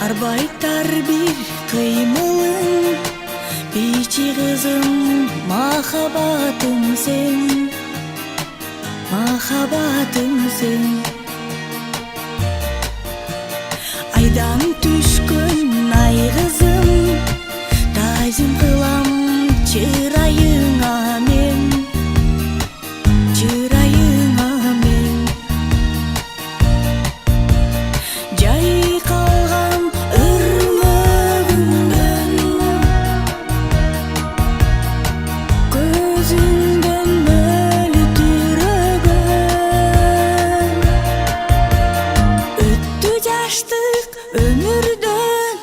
Арбайтар bir kıymılın, biçi kızım mahabatım sen, mahabatım sen. Aydan düşkün ay kızım, tazim kılam çırayına men, çırayına men. Jay kalgan örmөгүңдөн, көзүңдөн мөлтүрөгөн. Өттү жаштык өмүрдөн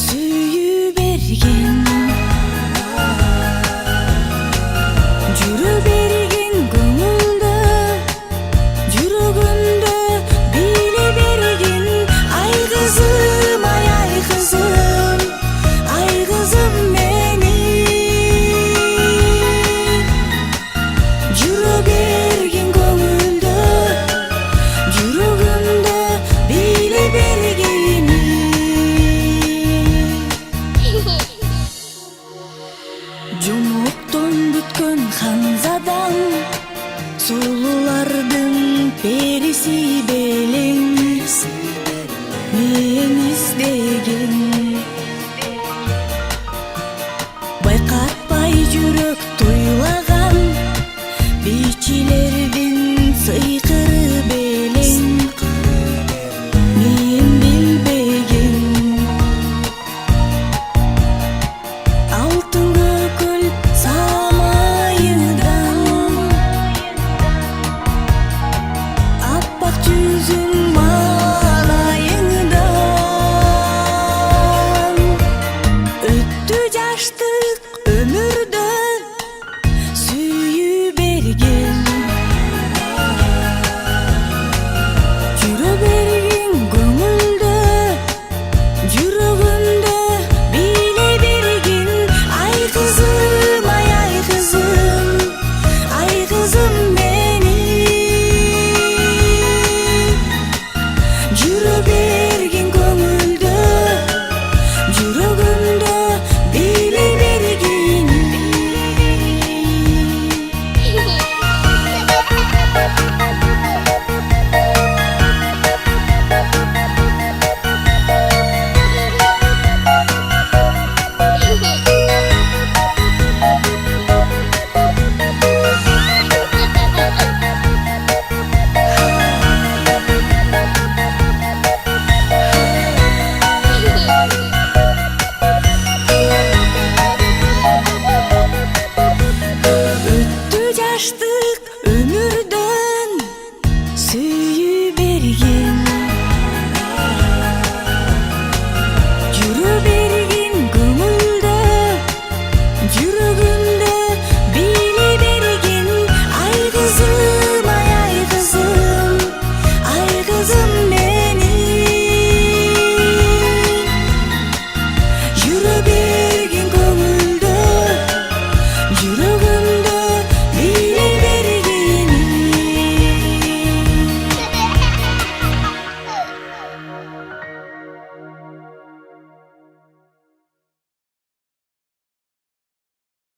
сүйүп берген, жүрө берген көңүлдө, жүрөгүмдө биле берген. Ay kızım, ay kızım, ay kızım benim. Жүрө берген көңүлдө, жүрөгүмдө биле бергени. Жомоктон бүткөн ханзадан, сулуулардын периси белең, мен издеген. Байкатпай жүрөк тойлаган, бичилердин сыйкыры белең, мен билбеген. Алтын көкөл самайыңдан, аппак жүзүң малайыңдан. Өттү жаштык өмүрдөн сүйүп берген, жүрө берген көңүлдө, жүрөгүмдө биле берген. Ay kızım, ay kızım, ay kızım benim. Жүрө